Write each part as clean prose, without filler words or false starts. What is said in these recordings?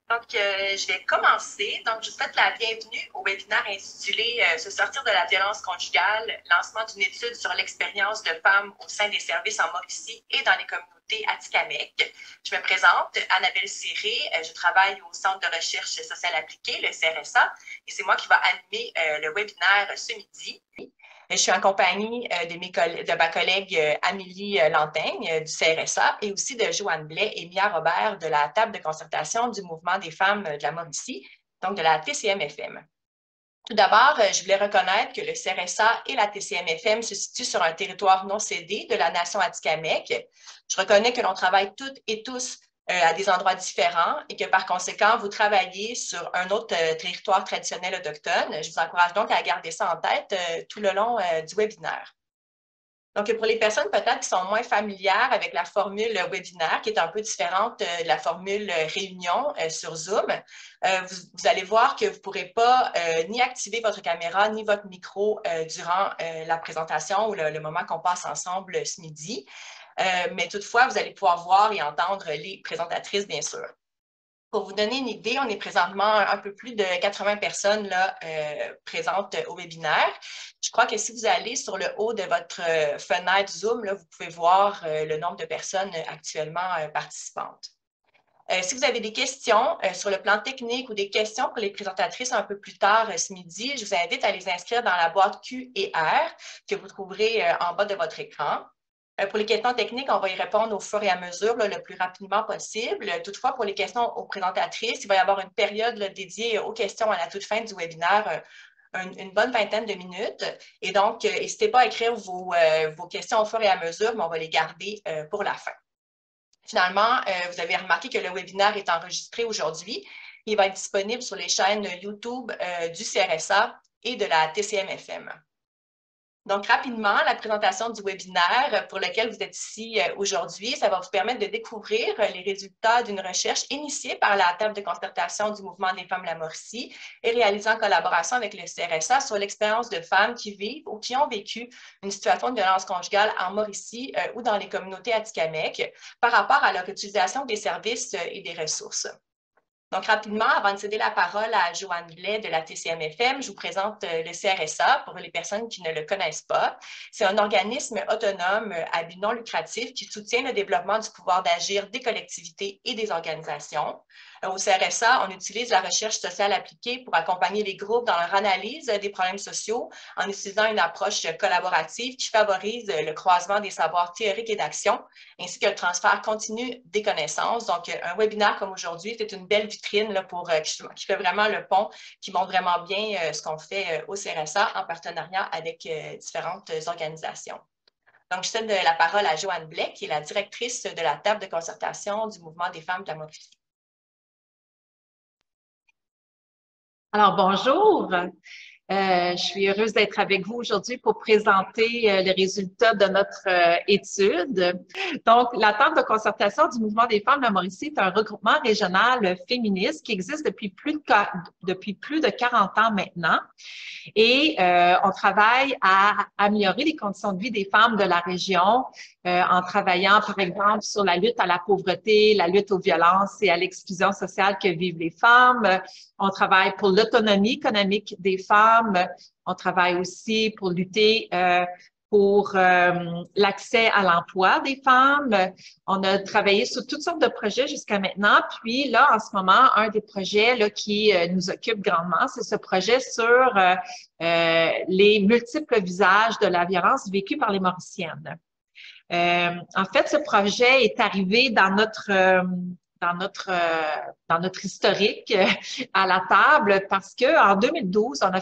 Je vais commencer. Donc, je vous souhaite la bienvenue au webinaire intitulé Se sortir de la violence conjugale, lancement d'une étude sur l'expérience de femmes au sein des services en Mauricie et dans les communautés Atikamekw. Je me présente, Annabelle Siré. Je travaille au Centre de recherche sociale appliquée, le CRSA, et c'est moi qui va animer le webinaire ce midi. Je suis en compagnie de ma collègue Amélie Lantaigne du CRSA et aussi de Joanne Blais et Mia Robert de la table de concertation du Mouvement des femmes de la Mauricie, donc de la TCM-FM. Tout d'abord, je voulais reconnaître que le CRSA et la TCM-FM se situent sur un territoire non cédé de la nation Atikamekw. Je reconnais que l'on travaille toutes et tous à des endroits différents et que par conséquent, vous travaillez sur un autre territoire traditionnel autochtone. Je vous encourage donc à garder ça en tête tout le long du webinaire. Donc, pour les personnes peut-être qui sont moins familières avec la formule webinaire, qui est un peu différente de la formule réunion sur Zoom, vous allez voir que vous ne pourrez pas ni activer votre caméra ni votre micro durant la présentation ou le moment qu'on passe ensemble ce midi. Mais toutefois, vous allez pouvoir voir et entendre les présentatrices, bien sûr. Pour vous donner une idée, on est présentement un peu plus de 80 personnes là, présentes au webinaire. Je crois que si vous allez sur le haut de votre fenêtre Zoom, là, vous pouvez voir le nombre de personnes actuellement participantes. Si vous avez des questions sur le plan technique ou des questions pour les présentatrices un peu plus tard ce midi, je vous invite à les inscrire dans la boîte Q et R que vous trouverez en bas de votre écran. Pour les questions techniques, on va y répondre au fur et à mesure, là, le plus rapidement possible. Toutefois, pour les questions aux présentatrices, il va y avoir une période là, dédiée aux questions à la toute fin du webinaire, une bonne vingtaine de minutes. Et donc, n'hésitez pas à écrire vos questions au fur et à mesure, mais on va les garder pour la fin. Finalement, vous avez remarqué que le webinaire est enregistré aujourd'hui. Il va être disponible sur les chaînes YouTube du CRSA et de la TCM-FM. Donc, rapidement, la présentation du webinaire pour lequel vous êtes ici aujourd'hui, ça va vous permettre de découvrir les résultats d'une recherche initiée par la table de concertation du Mouvement des femmes de la Mauricie et réalisée en collaboration avec le CRSA sur l'expérience de femmes qui vivent ou qui ont vécu une situation de violence conjugale en Mauricie ou dans les communautés atikamekw par rapport à leur utilisation des services et des ressources. Donc, rapidement, avant de céder la parole à Joanne Blais de la TCM-FM, je vous présente le CRSA pour les personnes qui ne le connaissent pas. C'est un organisme autonome à but non lucratif qui soutient le développement du pouvoir d'agir des collectivités et des organisations. Au CRSA, on utilise la recherche sociale appliquée pour accompagner les groupes dans leur analyse des problèmes sociaux en utilisant une approche collaborative qui favorise le croisement des savoirs théoriques et d'action, ainsi que le transfert continu des connaissances. Donc, un webinaire comme aujourd'hui, c'est une belle vitrine là, qui fait vraiment le pont, qui montre vraiment bien ce qu'on fait au CRSA en partenariat avec différentes organisations. Donc, je cède la parole à Joanne Blais, qui est la directrice de la table de concertation du Mouvement des femmes de la Mauricie. Alors, bonjour. Je suis heureuse d'être avec vous aujourd'hui pour présenter les résultats de notre étude. Donc, la table de concertation du Mouvement des femmes de la Mauricie est un regroupement régional féministe qui existe depuis plus de 40 ans maintenant. Et on travaille à améliorer les conditions de vie des femmes de la région en travaillant, par exemple, sur la lutte à la pauvreté, la lutte aux violences et à l'exclusion sociale que vivent les femmes. On travaille pour l'autonomie économique des femmes. On travaille aussi pour lutter pour l'accès à l'emploi des femmes. On a travaillé sur toutes sortes de projets jusqu'à maintenant. Puis là, en ce moment, un des projets là, qui nous occupe grandement, c'est ce projet sur les multiples visages de la violence vécue par les Mauriciennes. En fait, ce projet est arrivé dans notre historique à la table parce que en 2012, on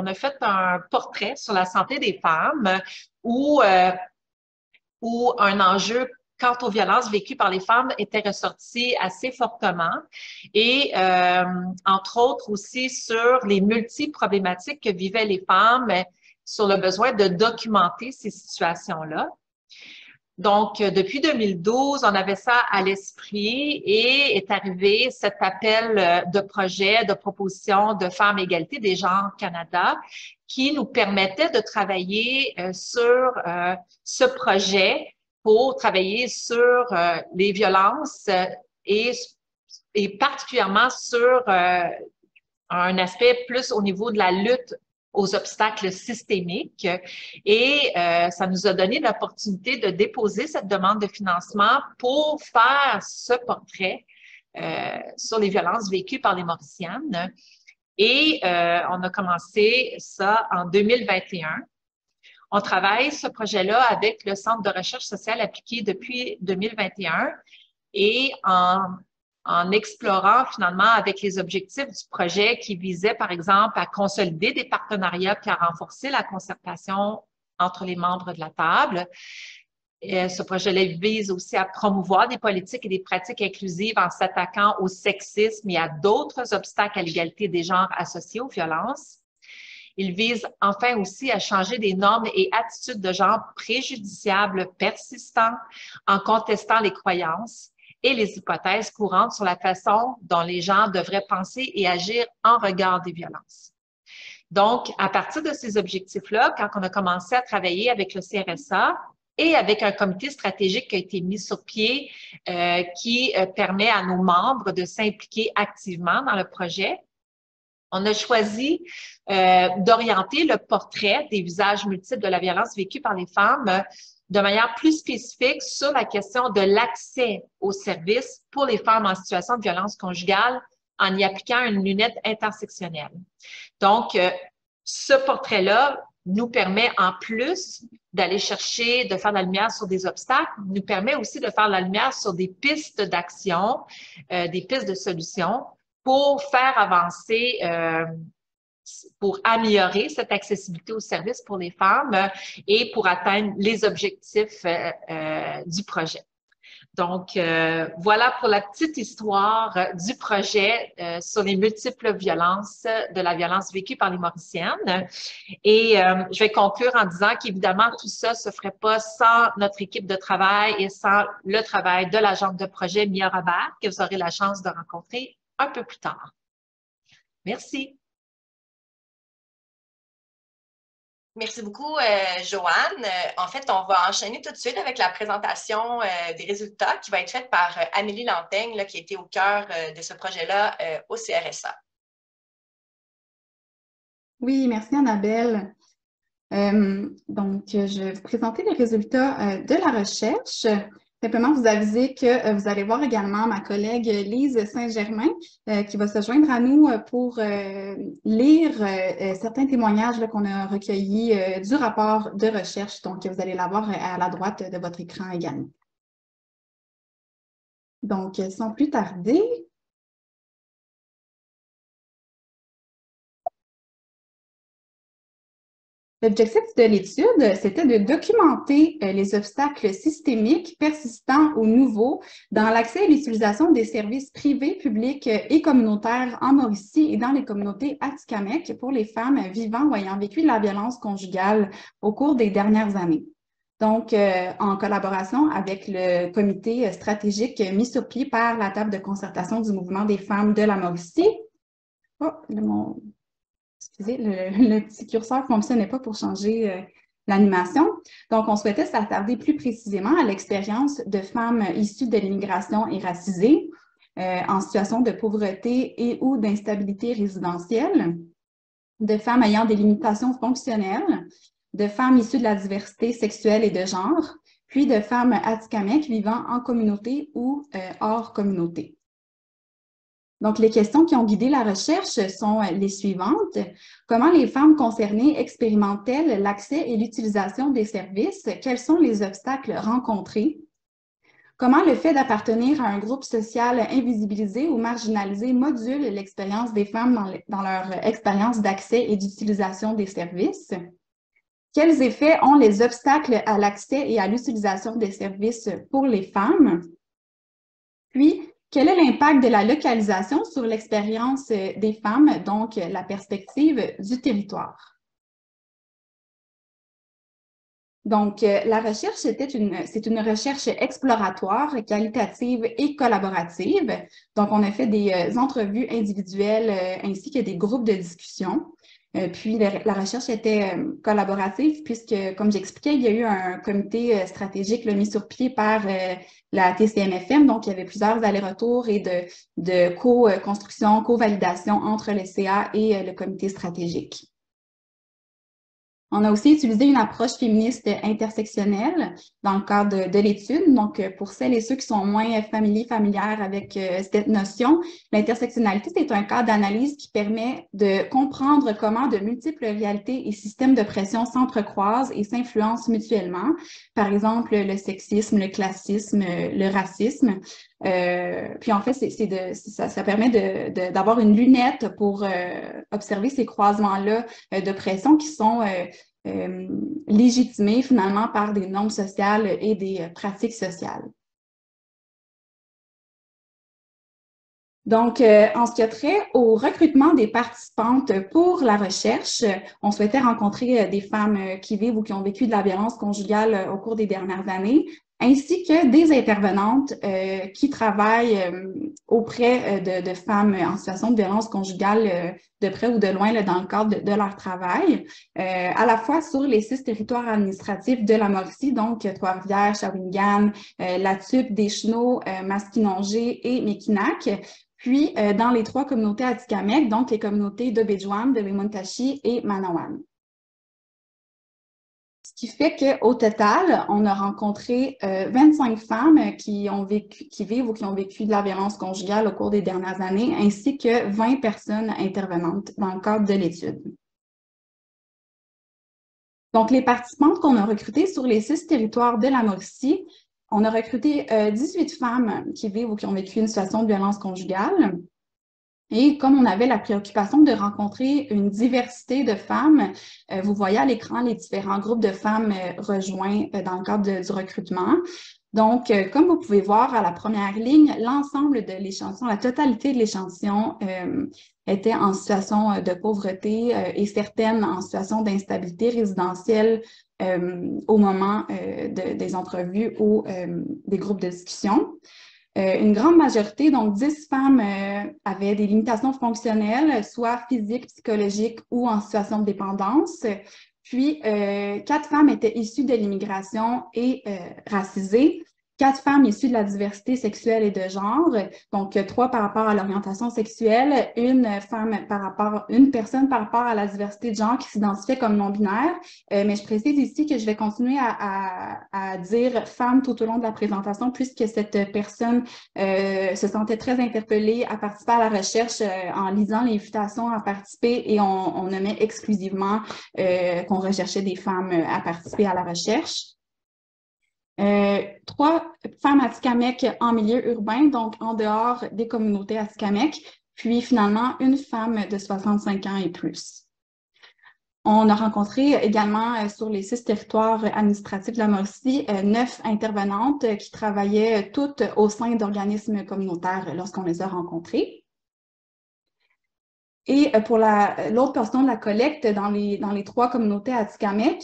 a fait un portrait sur la santé des femmes où un enjeu quant aux violences vécues par les femmes était ressorti assez fortement et entre autres aussi sur les multi-problématiques que vivaient les femmes, sur le besoin de documenter ces situations-là. Donc, depuis 2012, on avait ça à l'esprit et est arrivé cet appel de projet, de proposition de Femmes Égalité des genres Canada qui nous permettait de travailler sur ce projet pour travailler sur les violences et et particulièrement sur un aspect plus au niveau de la lutte aux obstacles systémiques. Et ça nous a donné l'opportunité de déposer cette demande de financement pour faire ce portrait sur les violences vécues par les Mauriciennes. Et on a commencé ça en 2021. On travaille ce projet-là avec le Centre de recherche sociale appliquée depuis 2021 et en explorant finalement avec les objectifs du projet qui visait par exemple à consolider des partenariats puis à renforcer la concertation entre les membres de la table. Ce projet-là vise aussi à promouvoir des politiques et des pratiques inclusives en s'attaquant au sexisme et à d'autres obstacles à l'égalité des genres associés aux violences. Il vise enfin aussi à changer des normes et attitudes de genre préjudiciables persistants en contestant les croyances et les hypothèses courantes sur la façon dont les gens devraient penser et agir en regard des violences. Donc, à partir de ces objectifs-là, quand on a commencé à travailler avec le CRSA et avec un comité stratégique qui a été mis sur pied qui permet à nos membres de s'impliquer activement dans le projet, on a choisi d'orienter le portrait des visages multiples de la violence vécue par les femmes de manière plus spécifique sur la question de l'accès aux services pour les femmes en situation de violence conjugale en y appliquant une lunette intersectionnelle. Donc, ce portrait-là nous permet, en plus d'aller chercher, de faire la lumière sur des obstacles, nous permet aussi de faire la lumière sur des pistes d'action, des pistes de solutions pour faire avancer, pour améliorer cette accessibilité aux services pour les femmes et pour atteindre les objectifs du projet. Donc, voilà pour la petite histoire du projet sur les multiples violences, de la violence vécue par les Mauriciennes. Et je vais conclure en disant qu'évidemment, tout ça ne se ferait pas sans notre équipe de travail et sans le travail de l'agente de projet Mia Robert, que vous aurez la chance de rencontrer un peu plus tard. Merci. Merci beaucoup, Joanne. En fait, on va enchaîner tout de suite avec la présentation des résultats qui va être faite par Amélie Lantaigne, là, qui était au cœur de ce projet-là au CRSA. Oui, merci Annabelle. Donc, je vais vous présenter les résultats de la recherche. Simplement vous aviser que vous allez voir également ma collègue Lise Saint-Germain qui va se joindre à nous pour lire certains témoignages qu'on a recueillis du rapport de recherche. Donc, vous allez l'avoir à la droite de votre écran également. Donc, sans plus tarder, l'objectif de l'étude, c'était de documenter les obstacles systémiques, persistants ou nouveaux dans l'accès et l'utilisation des services privés, publics et communautaires en Mauricie et dans les communautés atikamekw pour les femmes vivant ou ayant vécu de la violence conjugale au cours des dernières années. Donc, en collaboration avec le comité stratégique mis sur pied par la table de concertation du mouvement des femmes de la Mauricie. Oh, excusez, le petit curseur ne fonctionnait pas pour changer l'animation. Donc, on souhaitait s'attarder plus précisément à l'expérience de femmes issues de l'immigration et racisées en situation de pauvreté et ou d'instabilité résidentielle, de femmes ayant des limitations fonctionnelles, de femmes issues de la diversité sexuelle et de genre, puis de femmes atikamekw vivant en communauté ou hors communauté. Donc, les questions qui ont guidé la recherche sont les suivantes. Comment les femmes concernées expérimentent-elles l'accès et l'utilisation des services? Quels sont les obstacles rencontrés? Comment le fait d'appartenir à un groupe social invisibilisé ou marginalisé module l'expérience des femmes dans leur expérience d'accès et d'utilisation des services? Quels effets ont les obstacles à l'accès et à l'utilisation des services pour les femmes? Puis, quel est l'impact de la localisation sur l'expérience des femmes, donc la perspective du territoire? Donc, la recherche, c'est une recherche exploratoire, qualitative et collaborative. Donc, on a fait des entrevues individuelles ainsi que des groupes de discussion. Puis la recherche était collaborative puisque, comme j'expliquais, il y a eu un comité stratégique là, mis sur pied par la TCMFM. Donc, il y avait plusieurs allers-retours et de co-construction, co-validation entre le CA et le comité stratégique. On a aussi utilisé une approche féministe intersectionnelle dans le cadre de l'étude. Donc, pour celles et ceux qui sont moins familières avec cette notion, l'intersectionnalité, c'est un cadre d'analyse qui permet de comprendre comment de multiples réalités et systèmes de pression s'entrecroisent et s'influencent mutuellement. Par exemple, le sexisme, le classisme, le racisme. Puis en fait, ça permet d'avoir une lunette pour observer ces croisements-là de pression qui sont légitimés finalement par des normes sociales et des pratiques sociales. Donc, en ce qui a trait au recrutement des participantes pour la recherche, on souhaitait rencontrer des femmes qui vivent ou qui ont vécu de la violence conjugale au cours des dernières années, ainsi que des intervenantes qui travaillent auprès de femmes en situation de violence conjugale de près ou de loin là, dans le cadre de leur travail, à la fois sur les 6 territoires administratifs de la Mauricie, donc Trois-Rivières, Shawinigan, Latupe, Deschenaux, Masquinongé et Mekinac. Puis, dans les 3 communautés Atikamekw, donc les communautés de Béjouane, de Wemountachi et Manawan. Ce qui fait qu'au total, on a rencontré 25 femmes qui vivent ou qui ont vécu de la violence conjugale au cours des dernières années, ainsi que 20 personnes intervenantes dans le cadre de l'étude. Donc, les participantes qu'on a recrutées sur les 6 territoires de la Mauricie, on a recruté 18 femmes qui vivent ou qui ont vécu une situation de violence conjugale. Et comme on avait la préoccupation de rencontrer une diversité de femmes, vous voyez à l'écran les différents groupes de femmes rejoints dans le cadre du recrutement. Donc, comme vous pouvez voir à la première ligne, l'ensemble de l'échantillon, la totalité de l'échantillon était en situation de pauvreté et certaines en situation d'instabilité résidentielle au moment des entrevues ou des groupes de discussion. Une grande majorité, donc 10 femmes, avaient des limitations fonctionnelles, soit physiques, psychologiques ou en situation de dépendance. Puis, 4 femmes étaient issues de l'immigration et racisées. 4 femmes issues de la diversité sexuelle et de genre, donc 3 par rapport à l'orientation sexuelle, une personne par rapport à la diversité de genre qui s'identifiait comme non-binaire. Mais je précise ici que je vais continuer à dire femme tout au long de la présentation puisque cette personne se sentait très interpellée à participer à la recherche en lisant l'invitation à participer et on nommait exclusivement qu'on recherchait des femmes à participer à la recherche. 3 femmes Atikamekw en milieu urbain, donc en dehors des communautés Atikamekw, puis finalement une femme de 65 ans et plus. On a rencontré également sur les 6 territoires administratifs de la Mauricie 9 intervenantes qui travaillaient toutes au sein d'organismes communautaires lorsqu'on les a rencontrées. Et pour l'autre portion de la collecte, dans les 3 communautés Atikamekw,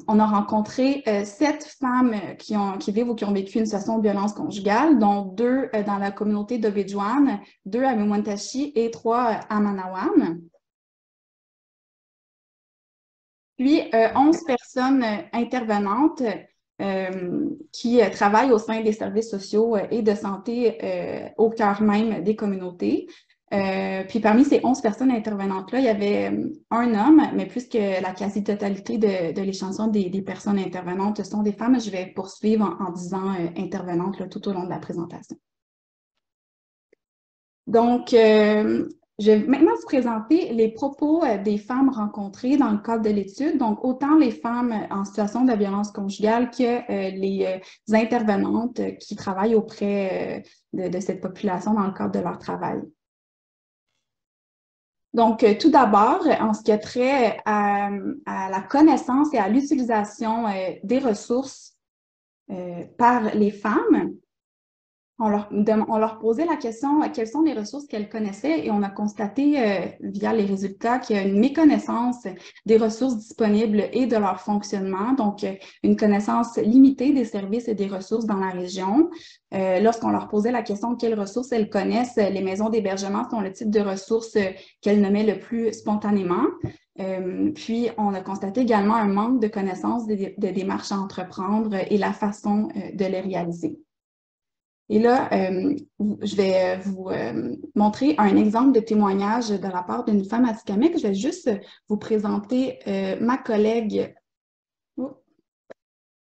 on a rencontré 7 femmes qui vivent ou qui ont vécu une situation de violence conjugale, dont 2 dans la communauté de Béjouane, 2 à Wemountachi et 3 à Manawan. Puis 11 personnes intervenantes qui travaillent au sein des services sociaux et de santé au cœur même des communautés. Puis parmi ces 11 personnes intervenantes-là, il y avait un homme, mais puisque la quasi-totalité de l'échantillon des personnes intervenantes sont des femmes, je vais poursuivre en disant intervenantes là, tout au long de la présentation. Donc, je vais maintenant vous présenter les propos des femmes rencontrées dans le cadre de l'étude. Donc, autant les femmes en situation de violence conjugale que les intervenantes qui travaillent auprès de cette population dans le cadre de leur travail. Donc, tout d'abord, en ce qui a trait à la connaissance et à l'utilisation des ressources par les femmes, On leur posait la question quelles sont les ressources qu'elles connaissaient et on a constaté via les résultats qu'il y a une méconnaissance des ressources disponibles et de leur fonctionnement, donc une connaissance limitée des services et des ressources dans la région. Lorsqu'on leur posait la question quelles ressources elles connaissent, les maisons d'hébergement sont le type de ressources qu'elles nommaient le plus spontanément. Puis, on a constaté également un manque de connaissances des démarches à entreprendre et la façon de les réaliser. Et là, je vais vous montrer un exemple de témoignage de la part d'une femme atikamekw. Je vais juste vous présenter ma collègue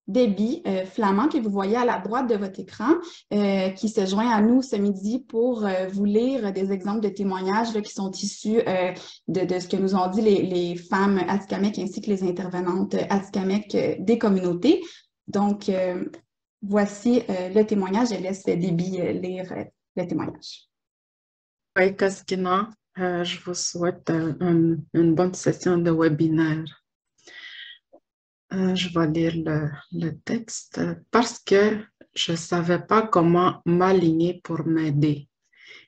Debbie Flamand, que vous voyez à la droite de votre écran, qui se joint à nous ce midi pour vous lire des exemples de témoignages là, qui sont issus de ce que nous ont dit les femmes atikamekw ainsi que les intervenantes atikamekw des communautés. Donc, voici le témoignage. Je laisse Debbie lire le témoignage. Oui, Kaskina, je vous souhaite une bonne session de webinaire. Je vais lire le texte parce que je ne savais pas comment m'aligner pour m'aider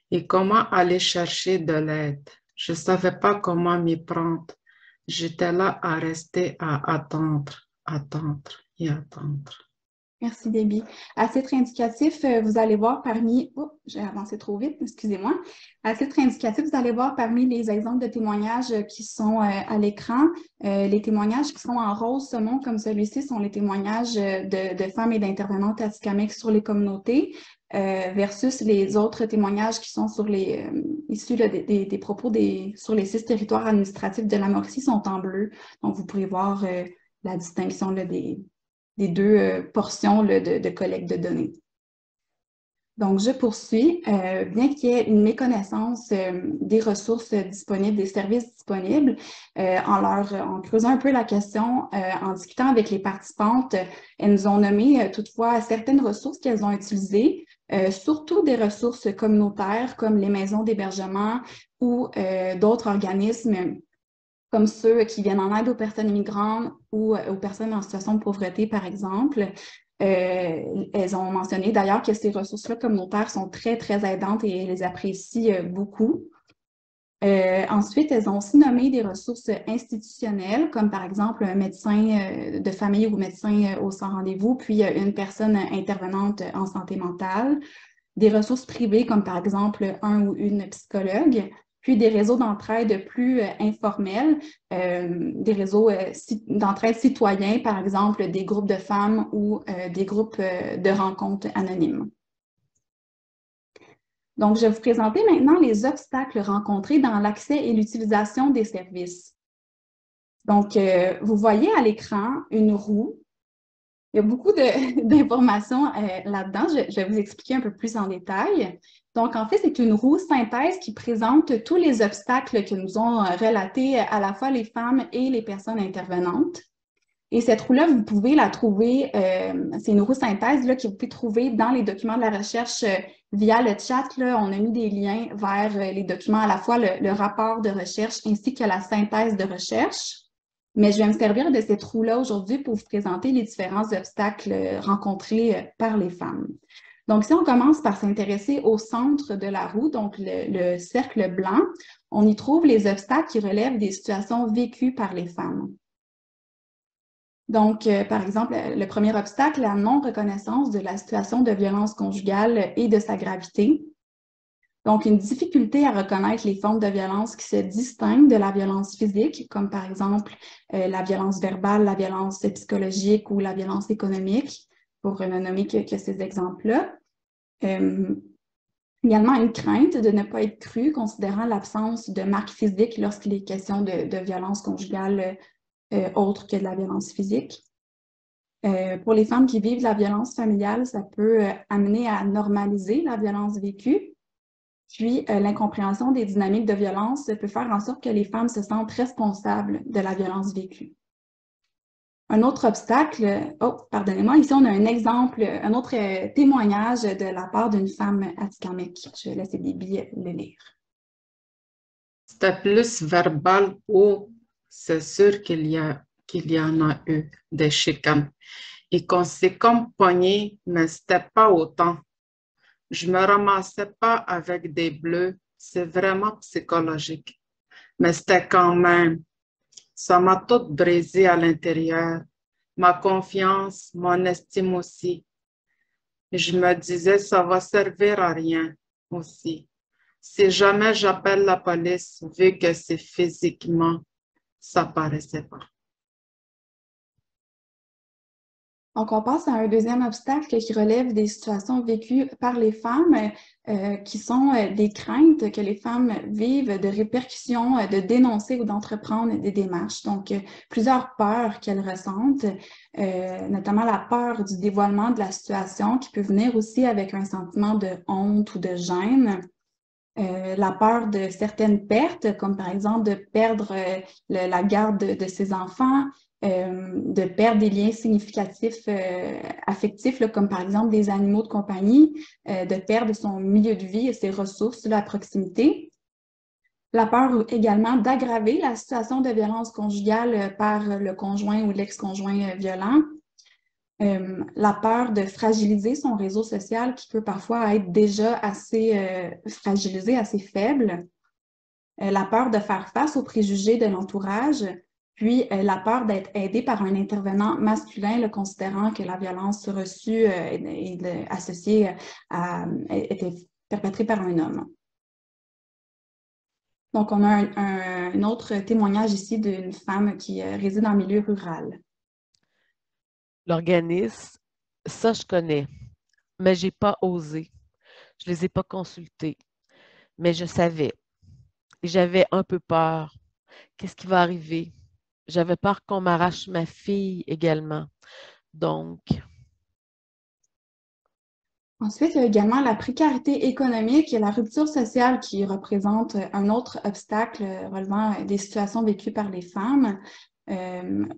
et comment aller chercher de l'aide. Je ne savais pas comment m'y prendre. J'étais là à rester à attendre et attendre. Merci, Debbie. À titre indicatif, vous allez voir parmi... Oh, j'ai avancé trop vite, excusez-moi. À titre indicatif, vous allez voir parmi les exemples de témoignages qui sont à l'écran, les témoignages qui sont en rose saumon comme celui-ci sont les témoignages de femmes et d'intervenantes atikamekw sur les communautés versus les autres témoignages qui sont sur les issus là, des propos sur les 6 territoires administratifs de la Mauricie sont en bleu. Donc, vous pourrez voir la distinction là, des 2 portions là, de collecte de données. Donc, je poursuis. Bien qu'il y ait une méconnaissance des ressources disponibles, des services disponibles, en creusant un peu la question, en discutant avec les participantes, elles nous ont nommé toutefois certaines ressources qu'elles ont utilisées, surtout des ressources communautaires comme les maisons d'hébergement ou d'autres organismes comme ceux qui viennent en aide aux personnes immigrantes ou aux personnes en situation de pauvreté, par exemple. Elles ont mentionné d'ailleurs que ces ressources-là communautaires sont très, très aidantes et elles les apprécient beaucoup. Ensuite, elles ont aussi nommé des ressources institutionnelles, comme par exemple un médecin de famille ou médecin au sans rendez-vous, puis une personne intervenante en santé mentale. Des ressources privées, comme par exemple un ou une psychologue, puis des réseaux d'entraide plus informels, des réseaux d'entraide citoyens, par exemple des groupes de femmes ou des groupes de rencontres anonymes. Donc, je vais vous présenter maintenant les obstacles rencontrés dans l'accès et l'utilisation des services. Donc, vous voyez à l'écran une roue. Il y a beaucoup d'informations là-dedans. Je vais vous expliquer un peu plus en détail. Donc, en fait, c'est une roue synthèse qui présente tous les obstacles que nous ont relatés à la fois les femmes et les personnes intervenantes. Et cette roue-là, vous pouvez la trouver, c'est une roue synthèse là, que vous pouvez trouver dans les documents de la recherche via le chat. Là, on a mis des liens vers les documents, à la fois le rapport de recherche ainsi que la synthèse de recherche. Mais je vais me servir de cette roue-là aujourd'hui pour vous présenter les différents obstacles rencontrés par les femmes. Donc, si on commence par s'intéresser au centre de la roue, donc le cercle blanc, on y trouve les obstacles qui relèvent des situations vécues par les femmes. Donc, par exemple, le premier obstacle, la non-reconnaissance de la situation de violence conjugale et de sa gravité. Donc, une difficulté à reconnaître les formes de violence qui se distinguent de la violence physique, comme par exemple la violence verbale, la violence psychologique ou la violence économique, pour ne nommer que ces exemples-là. Également, une crainte de ne pas être crue, considérant l'absence de marques physiques lorsqu'il est question de violence conjugale autre que de la violence physique. Pour les femmes qui vivent la violence familiale, ça peut amener à normaliser la violence vécue. Puis, l'incompréhension des dynamiques de violence peut faire en sorte que les femmes se sentent responsables de la violence vécue. Un autre obstacle, pardonnez-moi, ici on a un exemple, un autre témoignage de la part d'une femme atikamekw. Je vais laisser Debbie le lire. C'était plus verbal ou c'est sûr qu'il y en a eu des chicanes et qu'on s'est comme pogné, mais c'était pas autant. Je me ramassais pas avec des bleus, c'est vraiment psychologique. Mais c'était quand même, ça m'a tout brisé à l'intérieur, ma confiance, mon estime aussi. Je me disais, ça va servir à rien aussi. Si jamais j'appelle la police, vu que c'est physiquement, ça paraissait pas. Donc, on passe à un deuxième obstacle qui relève des situations vécues par les femmes, qui sont des craintes que les femmes vivent de répercussions, de dénoncer ou d'entreprendre des démarches. Donc, plusieurs peurs qu'elles ressentent, notamment la peur du dévoilement de la situation qui peut venir aussi avec un sentiment de honte ou de gêne. La peur de certaines pertes, comme par exemple de perdre la garde de ses enfants, de perdre des liens significatifs affectifs, là, comme par exemple des animaux de compagnie, de perdre son milieu de vie et ses ressources là, à proximité. La peur également d'aggraver la situation de violence conjugale par le conjoint ou l'ex-conjoint violent. La peur de fragiliser son réseau social qui peut parfois être déjà assez fragilisé, assez faible. La peur de faire face aux préjugés de l'entourage, puis la peur d'être aidé par un intervenant masculin, le considérant que la violence reçue et associée était perpétrée par un homme. Donc, on a un autre témoignage ici d'une femme qui réside en milieu rural. L'organisme, ça, je connais, mais je n'ai pas osé. Je ne les ai pas consultés, mais je savais. Et j'avais un peu peur. Qu'est-ce qui va arriver? J'avais peur qu'on m'arrache ma fille également. Donc, Ensuite, il y a également la précarité économique et la rupture sociale qui représente un autre obstacle relevant des situations vécues par les femmes.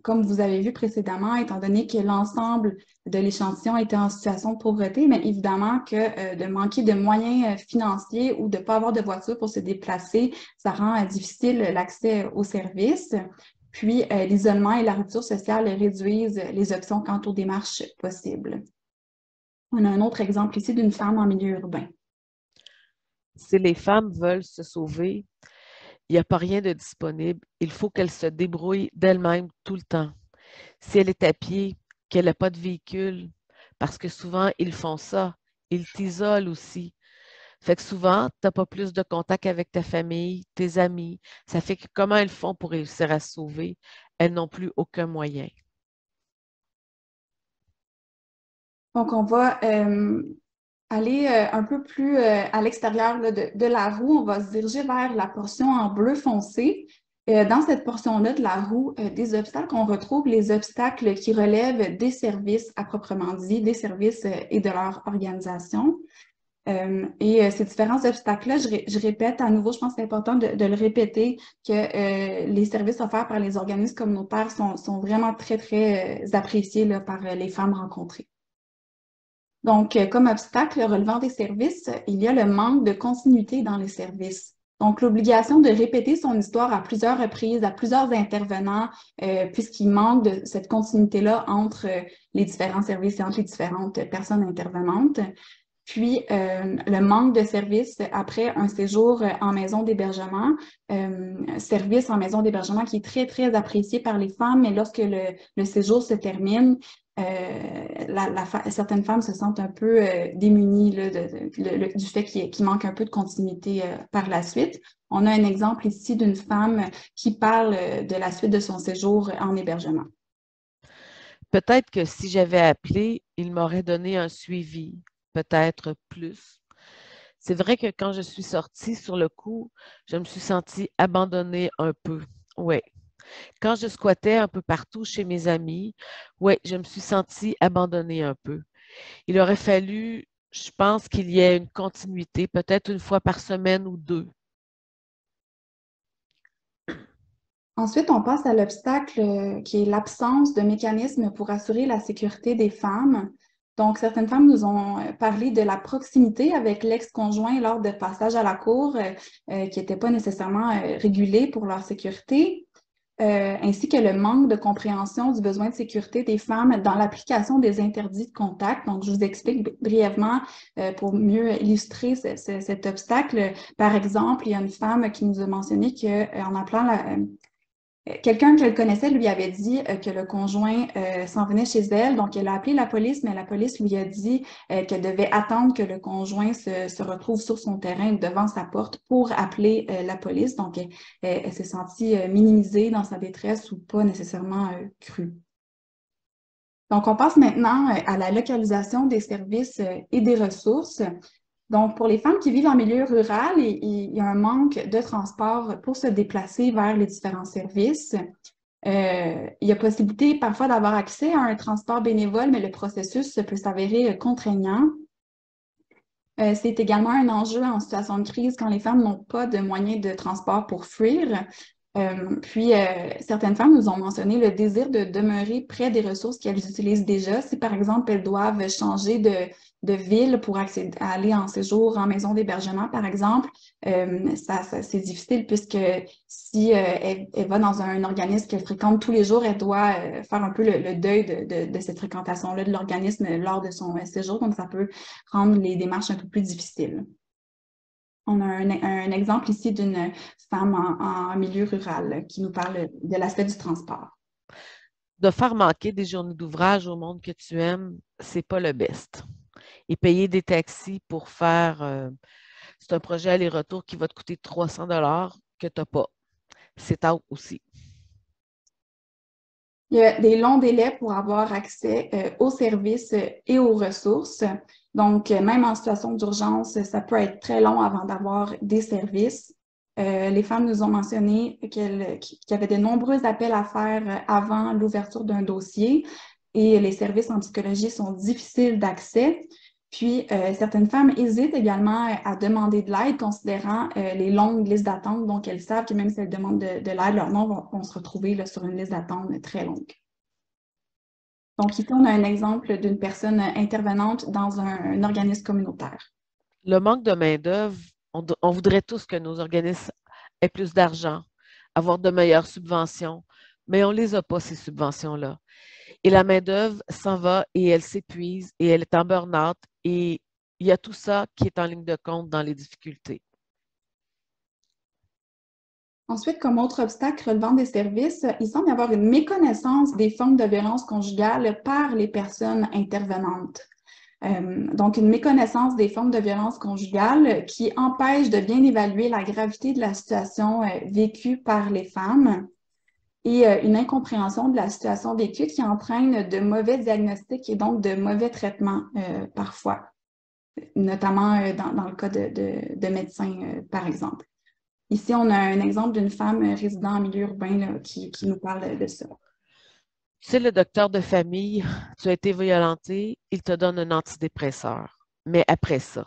Comme vous avez vu précédemment, étant donné que l'ensemble de l'échantillon était en situation de pauvreté, mais évidemment que de manquer de moyens financiers ou de ne pas avoir de voiture pour se déplacer, ça rend difficile l'accès aux services. Puis, l'isolement et la rupture sociale réduisent les options quant aux démarches possibles. On a un autre exemple ici d'une femme en milieu urbain. si les femmes veulent se sauver, il n'y a pas rien de disponible. Il faut qu'elles se débrouillent d'elles-mêmes tout le temps. Si elle est à pied, qu'elle n'a pas de véhicule, parce que souvent, ils font ça. Ils t'isolent aussi. Fait que souvent, tu n'as pas plus de contact avec ta famille, tes amis. Ça fait que comment elles font pour réussir à se sauver? Elles n'ont plus aucun moyen. Donc, on va aller un peu plus à l'extérieur de la roue. On va se diriger vers la portion en bleu foncé. Dans cette portion-là de la roue des obstacles, on retrouve les obstacles qui relèvent des services à proprement dit, des services et de leur organisation. Ces différents obstacles-là, je répète à nouveau, je pense que c'est important de le répéter, que les services offerts par les organismes communautaires sont vraiment très, très appréciés là, par les femmes rencontrées. Donc, comme obstacle relevant des services, il y a le manque de continuité dans les services. Donc, l'obligation de répéter son histoire à plusieurs reprises, à plusieurs intervenants, puisqu'il manque de cette continuité-là entre les différents services et entre les différentes personnes intervenantes. Puis, le manque de services après un séjour en maison d'hébergement, service en maison d'hébergement qui est très, très apprécié par les femmes, mais lorsque le séjour se termine, certaines femmes se sentent un peu démunies là, du fait qu'il manque un peu de continuité par la suite. On a un exemple ici d'une femme qui parle de la suite de son séjour en hébergement. Peut-être que si j'avais appelé, il m'aurait donné un suivi, peut-être plus. C'est vrai que quand je suis sortie sur le coup, je me suis sentie abandonnée un peu. Oui. Quand je squattais un peu partout chez mes amis, oui, je me suis sentie abandonnée un peu. Il aurait fallu, je pense qu'il y ait une continuité, peut-être une fois par semaine ou deux. Ensuite, on passe à l'obstacle qui est l'absence de mécanismes pour assurer la sécurité des femmes. Donc, certaines femmes nous ont parlé de la proximité avec l'ex-conjoint lors de passage à la cour qui n'était pas nécessairement régulé pour leur sécurité. ainsi que le manque de compréhension du besoin de sécurité des femmes dans l'application des interdits de contact. Donc, je vous explique brièvement pour mieux illustrer cet obstacle. Par exemple, il y a une femme qui nous a mentionné qu'en appelant quelqu'un qu'elle connaissait lui avait dit que le conjoint s'en venait chez elle, donc elle a appelé la police, mais la police lui a dit qu'elle devait attendre que le conjoint se retrouve sur son terrain devant sa porte pour appeler la police. Donc, elle s'est sentie minimisée dans sa détresse ou pas nécessairement crue. Donc, on passe maintenant à la localisation des services et des ressources. Donc, pour les femmes qui vivent en milieu rural, il y a un manque de transport pour se déplacer vers les différents services. Il y a possibilité parfois d'avoir accès à un transport bénévole, mais le processus peut s'avérer contraignant. C'est également un enjeu en situation de crise quand les femmes n'ont pas de moyens de transport pour fuir. Certaines femmes nous ont mentionné le désir de demeurer près des ressources qu'elles utilisent déjà. Si, par exemple, elles doivent changer de ville pour aller en séjour en maison d'hébergement, par exemple, c'est difficile puisque si elle va dans un organisme qu'elle fréquente tous les jours, elle doit faire un peu le deuil de cette fréquentation-là de l'organisme lors de son séjour. Donc, ça peut rendre les démarches un peu plus difficiles. On a un exemple ici d'une femme en milieu rural qui nous parle de l'aspect du transport. De faire manquer des journées d'ouvrage au monde que tu aimes, c'est pas le best. Et payer des taxis pour faire, c'est un projet aller-retour qui va te coûter 300 $ que tu n'as pas. C'est out aussi. Il y a des longs délais pour avoir accès aux services et aux ressources. Donc, même en situation d'urgence, ça peut être très long avant d'avoir des services. Les femmes nous ont mentionné qu'il y avait de nombreux appels à faire avant l'ouverture d'un dossier et les services en psychologie sont difficiles d'accès. Puis, certaines femmes hésitent également à demander de l'aide, considérant les longues listes d'attente. Donc, elles savent que même si elles demandent de l'aide, leur nom vont se retrouver là, sur une liste d'attente très longue. Donc, ici, on a un exemple d'une personne intervenante dans un organisme communautaire. Le manque de main-d'œuvre, on voudrait tous que nos organismes aient plus d'argent, avoir de meilleures subventions, mais on ne les a pas, ces subventions-là. Et la main-d'œuvre s'en va et elle s'épuise et elle est en burn-out et il y a tout ça qui est en ligne de compte dans les difficultés. Ensuite, comme autre obstacle relevant des services, il semble y avoir une méconnaissance des formes de violence conjugale par les personnes intervenantes. Donc, une méconnaissance des formes de violence conjugale qui empêche de bien évaluer la gravité de la situation vécue par les femmes et une incompréhension de la situation vécue qui entraîne de mauvais diagnostics et donc de mauvais traitements parfois, notamment dans le cas de médecins, par exemple. Ici, on a un exemple d'une femme résidant en milieu urbain là, qui nous parle de ça. Tu sais, le docteur de famille, tu as été violenté, il te donne un antidépresseur. Mais après ça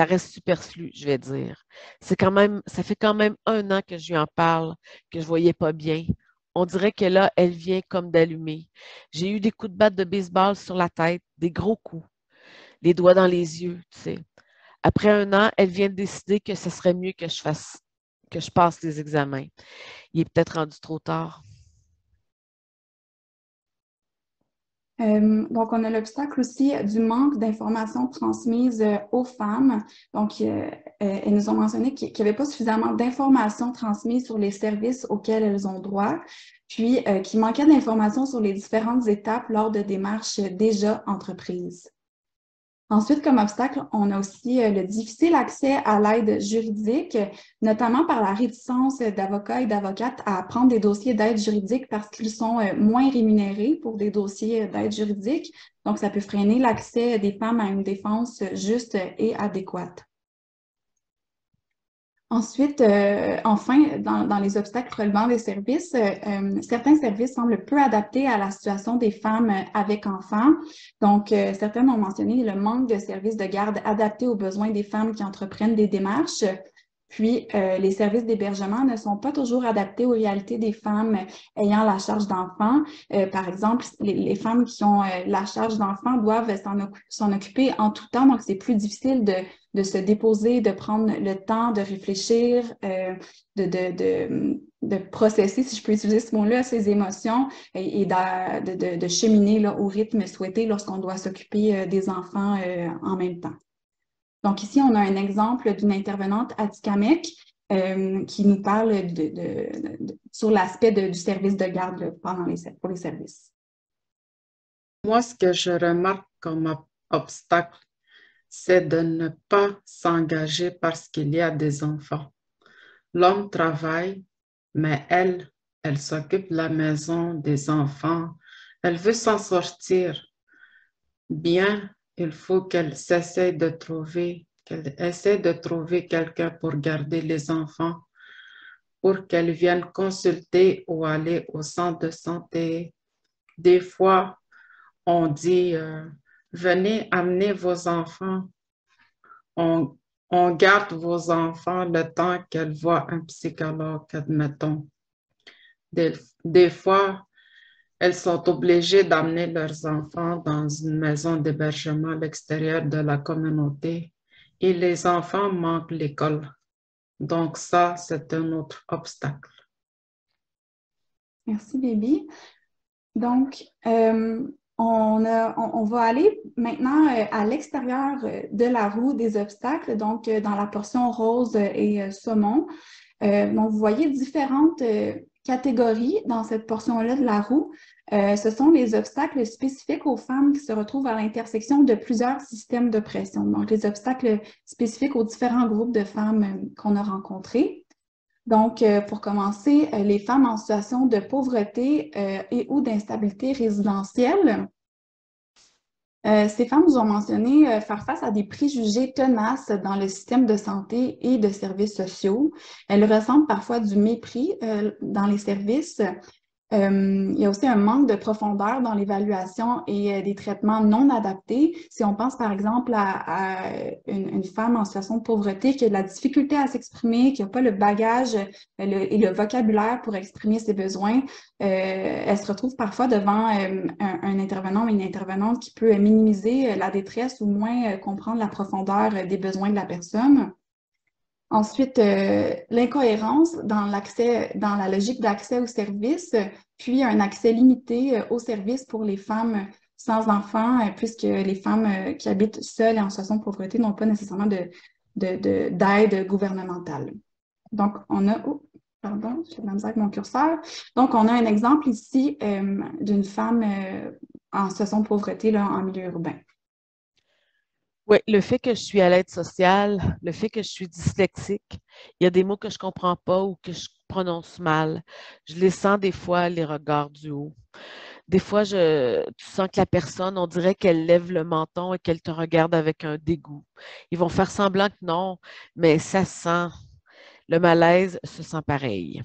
reste superflu, je vais dire. Ça fait quand même 1 an que je lui en parle, que je voyais pas bien. On dirait que là, elle vient comme d'allumer. J'ai eu des coups de batte de baseball sur la tête, des gros coups, les doigts dans les yeux, tu sais. Après 1 an, elle vient de décider que ce serait mieux que je passe les examens. Il est peut-être rendu trop tard. Donc, on a l'obstacle aussi du manque d'informations transmises aux femmes. Donc, elles nous ont mentionné qu'il n'y avait pas suffisamment d'informations transmises sur les services auxquels elles ont droit, puis qu'il manquait d'informations sur les différentes étapes lors de démarches déjà entreprises. Ensuite, comme obstacle, on a aussi le difficile accès à l'aide juridique, notamment par la réticence d'avocats et d'avocates à prendre des dossiers d'aide juridique parce qu'ils sont moins rémunérés pour des dossiers d'aide juridique. Donc, ça peut freiner l'accès des femmes à une défense juste et adéquate. Ensuite, enfin, dans les obstacles relevant des services, certains services semblent peu adaptés à la situation des femmes avec enfants. Donc, certaines ont mentionné le manque de services de garde adaptés aux besoins des femmes qui entreprennent des démarches. Puis, les services d'hébergement ne sont pas toujours adaptés aux réalités des femmes ayant la charge d'enfants. Par exemple, les femmes qui ont la charge d'enfants doivent s'en occuper en tout temps, donc c'est plus difficile de se déposer, de prendre le temps de réfléchir, de processer, si je peux utiliser ce mot-là, ses émotions et de cheminer là, au rythme souhaité lorsqu'on doit s'occuper des enfants en même temps. Donc ici, on a un exemple d'une intervenante Atikamekw qui nous parle sur l'aspect du service de garde là, pour les services. Moi, ce que je remarque comme obstacle, c'est de ne pas s'engager parce qu'il y a des enfants. L'homme travaille, mais elle s'occupe de la maison, des enfants. Elle veut s'en sortir. Bien, il faut qu'elle essaie de trouver quelqu'un pour garder les enfants, pour qu'elle vienne consulter ou aller au centre de santé. Des fois, on dit, venez amener vos enfants. On garde vos enfants le temps qu'elle voit un psychologue, admettons. Des fois, elles sont obligées d'amener leurs enfants dans une maison d'hébergement à l'extérieur de la communauté et les enfants manquent l'école. Donc ça, c'est un autre obstacle. Merci, Baby. Donc, on va aller maintenant à l'extérieur de la roue des obstacles, donc dans la portion rose et saumon. Donc, vous voyez différentes catégories dans cette portion-là de la roue. Ce sont les obstacles spécifiques aux femmes qui se retrouvent à l'intersection de plusieurs systèmes de pression. Donc, les obstacles spécifiques aux différents groupes de femmes qu'on a rencontrés. Donc, pour commencer, les femmes en situation de pauvreté et ou d'instabilité résidentielle. Ces femmes nous ont mentionné faire face à des préjugés tenaces dans le système de santé et de services sociaux. Elles ressentent parfois du mépris dans les services. Il y a aussi un manque de profondeur dans l'évaluation et des traitements non adaptés. Si on pense par exemple à une femme en situation de pauvreté qui a de la difficulté à s'exprimer, qui n'a pas le bagage et le vocabulaire pour exprimer ses besoins, elle se retrouve parfois devant un intervenant ou une intervenante qui peut minimiser la détresse ou moins comprendre la profondeur des besoins de la personne. Ensuite, l'incohérence dans la logique d'accès aux services, puis un accès limité aux services pour les femmes sans enfants, puisque les femmes qui habitent seules et en situation de pauvreté n'ont pas nécessairement d'aide gouvernementale. Donc, pardon, j'ai de la misère avec mon curseur. Donc, on a un exemple ici d'une femme en situation de pauvreté là, en milieu urbain. Oui, le fait que je suis à l'aide sociale, le fait que je suis dyslexique, il y a des mots que je ne comprends pas ou que je prononce mal. Je les sens des fois, les regards du haut. Des fois, tu sens que la personne, on dirait qu'elle lève le menton et qu'elle te regarde avec un dégoût. Ils vont faire semblant que non, mais ça sent, le malaise se sent pareil.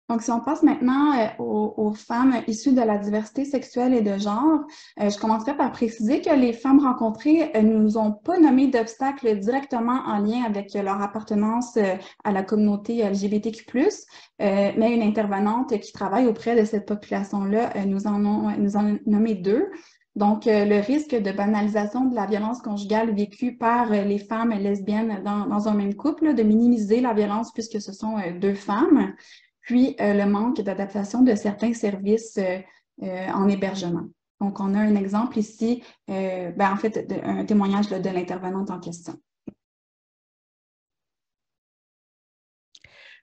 Donc, si on passe maintenant aux femmes issues de la diversité sexuelle et de genre, je commencerai par préciser que les femmes rencontrées ne nous ont pas nommé d'obstacles directement en lien avec leur appartenance à la communauté LGBTQ+, mais une intervenante qui travaille auprès de cette population-là nous en a nommé deux. Donc, le risque de banalisation de la violence conjugale vécue par les femmes lesbiennes dans un même couple, de minimiser la violence puisque ce sont deux femmes, puis le manque d'adaptation de certains services en hébergement. Donc, on a un exemple ici, en fait, un témoignage de l'intervenante en question.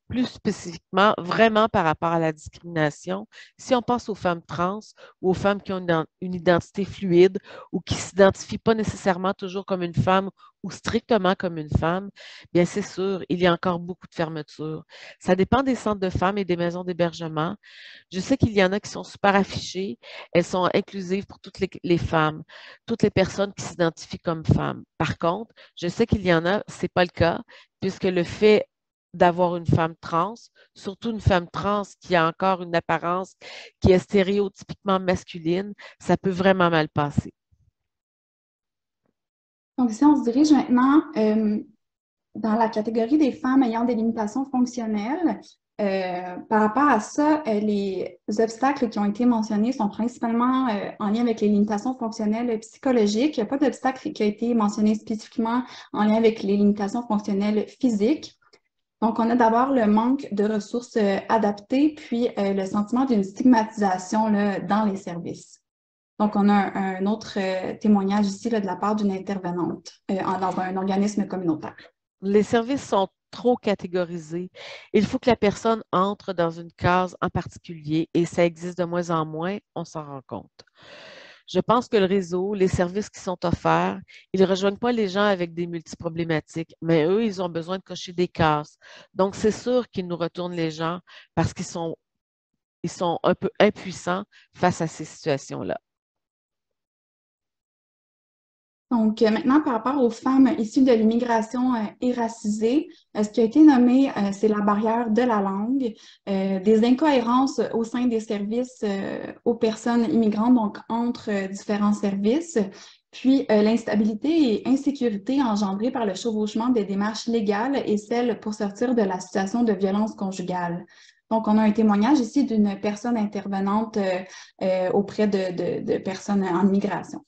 Plus spécifiquement, vraiment par rapport à la discrimination, si on pense aux femmes trans ou aux femmes qui ont une identité fluide ou qui ne s'identifient pas nécessairement toujours comme une femme ou strictement comme une femme, bien c'est sûr, il y a encore beaucoup de fermetures. Ça dépend des centres de femmes et des maisons d'hébergement. Je sais qu'il y en a qui sont super affichées. Elles sont inclusives pour toutes les femmes, toutes les personnes qui s'identifient comme femmes. Par contre, je sais qu'il y en a, ce n'est pas le cas, puisque le fait d'avoir une femme trans, surtout une femme trans qui a encore une apparence qui est stéréotypiquement masculine, ça peut vraiment mal passer. Donc, si on se dirige maintenant dans la catégorie des femmes ayant des limitations fonctionnelles, par rapport à ça, les obstacles qui ont été mentionnés sont principalement en lien avec les limitations fonctionnelles psychologiques. Il n'y a pas d'obstacle qui a été mentionné spécifiquement en lien avec les limitations fonctionnelles physiques. Donc, on a d'abord le manque de ressources adaptées, puis le sentiment d'une stigmatisation là, dans les services. Donc, on a un autre témoignage ici là, de la part d'une intervenante dans un organisme communautaire. Les services sont trop catégorisés. Il faut que la personne entre dans une case en particulier et ça existe de moins en moins, on s'en rend compte. Je pense que le réseau, les services qui sont offerts, ils ne rejoignent pas les gens avec des multiproblématiques, mais eux, ils ont besoin de cocher des cases. Donc, c'est sûr qu'ils nous retournent les gens parce qu'ils sont un peu impuissants face à ces situations-là. Donc, maintenant, par rapport aux femmes issues de l'immigration et racisées, ce qui a été nommé, c'est la barrière de la langue, des incohérences au sein des services aux personnes immigrantes, donc entre différents services, puis l'instabilité et insécurité engendrée par le chevauchement des démarches légales et celles pour sortir de la situation de violence conjugale. Donc, on a un témoignage ici d'une personne intervenante auprès de personnes en immigration.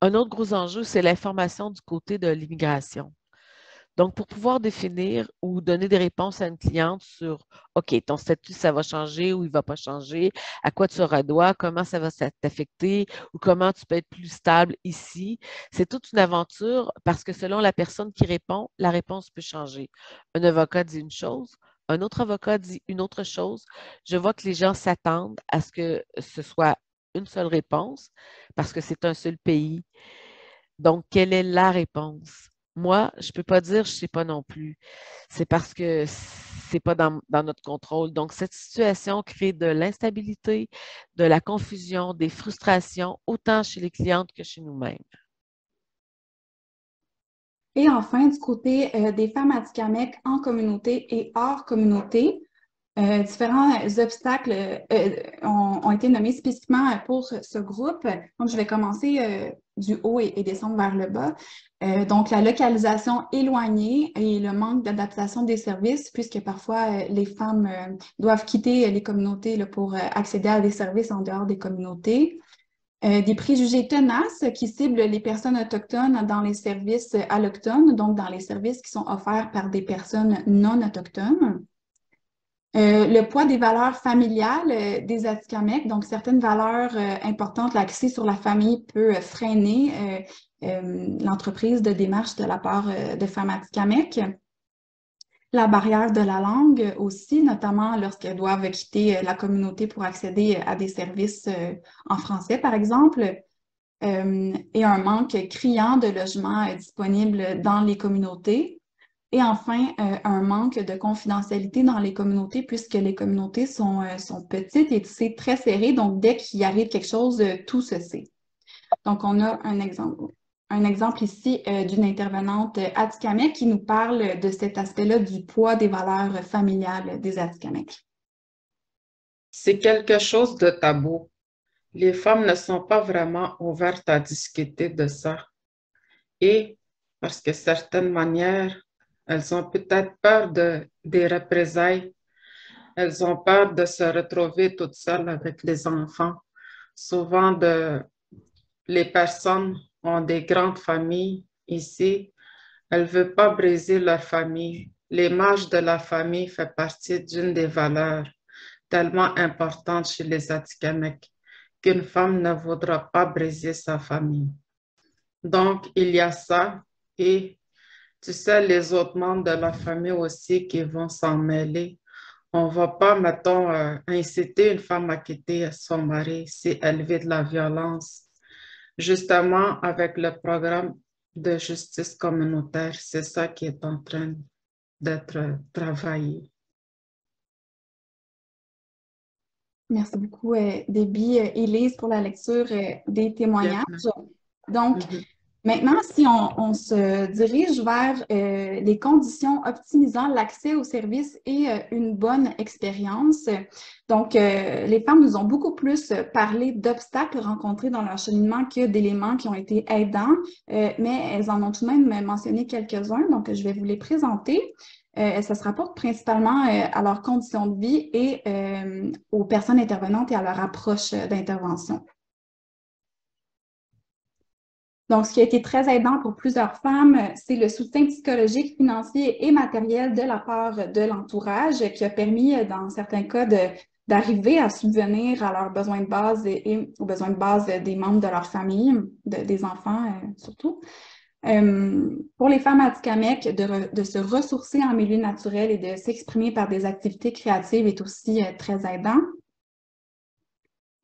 Un autre gros enjeu, c'est l'information du côté de l'immigration. Donc, pour pouvoir définir ou donner des réponses à une cliente sur OK, ton statut, ça va changer ou il ne va pas changer, à quoi tu auras droit, comment ça va t'affecter ou comment tu peux être plus stable ici, c'est toute une aventure parce que selon la personne qui répond, la réponse peut changer. Un avocat dit une chose, un autre avocat dit une autre chose. Je vois que les gens s'attendent à ce que ce soit une seule réponse parce que c'est un seul pays. Donc, quelle est la réponse? Moi, je ne peux pas dire je ne sais pas non plus. C'est parce que ce n'est pas dans notre contrôle. Donc, cette situation crée de l'instabilité, de la confusion, des frustrations, autant chez les clientes que chez nous-mêmes. Et enfin, du côté des femmes atikamekw en communauté et hors communauté, différents obstacles ont été nommés spécifiquement pour ce groupe. Donc, je vais commencer du haut et descendre vers le bas. Donc, la localisation éloignée et le manque d'adaptation des services, puisque parfois les femmes doivent quitter les communautés là, pour accéder à des services en dehors des communautés. Des préjugés tenaces qui ciblent les personnes autochtones dans les services allochtones, donc dans les services qui sont offerts par des personnes non autochtones. Le poids des valeurs familiales des Atikamekw, donc certaines valeurs importantes, l'accès sur la famille peut freiner l'entreprise de démarche de la part de femmes Atikamekw. La barrière de la langue aussi, notamment lorsqu'elles doivent quitter la communauté pour accéder à des services en français, par exemple, et un manque criant de logements disponibles dans les communautés. Et enfin, un manque de confidentialité dans les communautés, puisque les communautés sont petites et c'est très serré. Donc, dès qu'il arrive quelque chose, tout se sait. Donc, on a un exemple ici d'une intervenante Atikamekw qui nous parle de cet aspect-là du poids des valeurs familiales des Atikamekw. C'est quelque chose de tabou. Les femmes ne sont pas vraiment ouvertes à discuter de ça. Et parce que certaines manières, elles ont peut-être peur des représailles. Elles ont peur de se retrouver toutes seules avec les enfants. Souvent, les personnes ont des grandes familles ici. Elles ne veulent pas briser leur famille. L'image de la famille fait partie d'une des valeurs tellement importantes chez les Atikamekw qu'une femme ne voudra pas briser sa famille. Donc, il y a ça et tu sais, les autres membres de la famille aussi qui vont s'en mêler. On ne va pas, mettons, inciter une femme à quitter son mari si elle vit de la violence. Justement, avec le programme de justice communautaire, c'est ça qui est en train d'être travaillé. Merci beaucoup, Déby et Lise, pour la lecture des témoignages. Donc, Maintenant, si on se dirige vers les conditions optimisant l'accès aux services et une bonne expérience, donc les femmes nous ont beaucoup plus parlé d'obstacles rencontrés dans leur cheminement que d'éléments qui ont été aidants, mais elles en ont tout de même mentionné quelques-uns, donc je vais vous les présenter. Ça se rapporte principalement à leurs conditions de vie et aux personnes intervenantes et à leur approche d'intervention. Donc, ce qui a été très aidant pour plusieurs femmes, c'est le soutien psychologique, financier et matériel de la part de l'entourage qui a permis, dans certains cas, d'arriver à subvenir à leurs besoins de base et aux besoins de base des membres de leur famille, des enfants surtout. Pour les femmes atikamekw, de se ressourcer en milieu naturel et de s'exprimer par des activités créatives est aussi très aidant.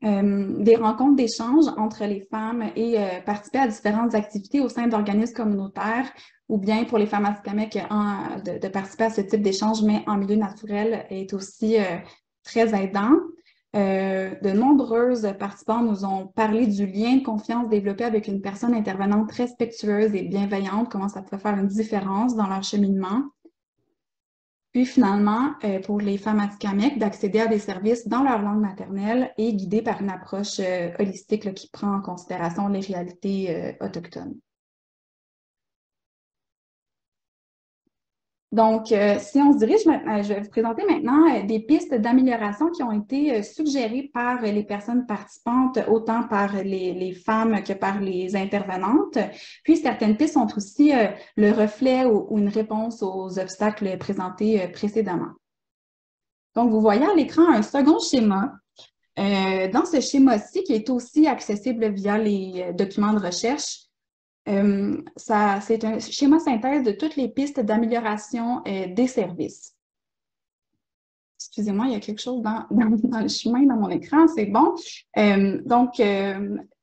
Des rencontres d'échange entre les femmes et participer à différentes activités au sein d'organismes communautaires ou bien pour les femmes atikamekw de participer à ce type d'échange, mais en milieu naturel est aussi très aidant. De nombreuses participants nous ont parlé du lien de confiance développé avec une personne intervenante respectueuse et bienveillante, comment ça peut faire une différence dans leur cheminement. Puis finalement, pour les femmes atikamekw, d'accéder à des services dans leur langue maternelle et guidées par une approche holistique là, qui prend en considération les réalités autochtones. Donc, si on se dirige maintenant, je vais vous présenter maintenant des pistes d'amélioration qui ont été suggérées par les personnes participantes, autant par les femmes que par les intervenantes. Puis, certaines pistes sont aussi le reflet ou une réponse aux obstacles présentés précédemment. Donc, vous voyez à l'écran un second schéma. Dans ce schéma-ci, qui est aussi accessible via les documents de recherche, c'est un schéma synthèse de toutes les pistes d'amélioration des services. Excusez-moi, il y a quelque chose dans le chemin dans mon écran, c'est bon.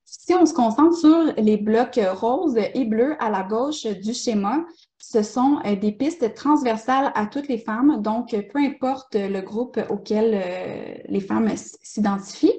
Si on se concentre sur les blocs roses et bleus à la gauche du schéma, ce sont des pistes transversales à toutes les femmes, donc peu importe le groupe auquel les femmes s'identifient.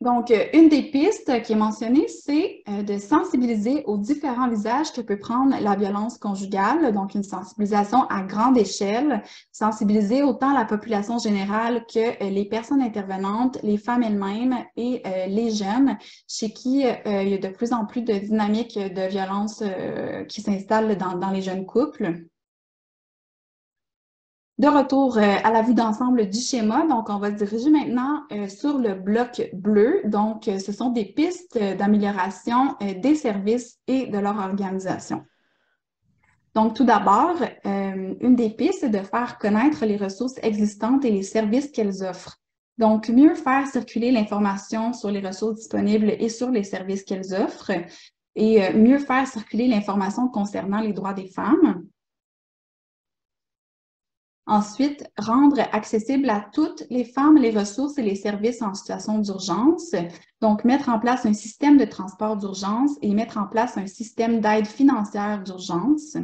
Donc, une des pistes qui est mentionnée, c'est de sensibiliser aux différents visages que peut prendre la violence conjugale, donc une sensibilisation à grande échelle, sensibiliser autant la population générale que les personnes intervenantes, les femmes elles-mêmes et les jeunes, chez qui il y a de plus en plus de dynamiques de violence qui s'installent dans les jeunes couples. De retour à la vue d'ensemble du schéma, donc on va se diriger maintenant sur le bloc bleu. Donc, ce sont des pistes d'amélioration des services et de leur organisation. Donc, tout d'abord, une des pistes, c'est de faire connaître les ressources existantes et les services qu'elles offrent. Donc, mieux faire circuler l'information sur les ressources disponibles et sur les services qu'elles offrent, et mieux faire circuler l'information concernant les droits des femmes. Ensuite, rendre accessible à toutes les femmes les ressources et les services en situation d'urgence. Donc, mettre en place un système de transport d'urgence et mettre en place un système d'aide financière d'urgence.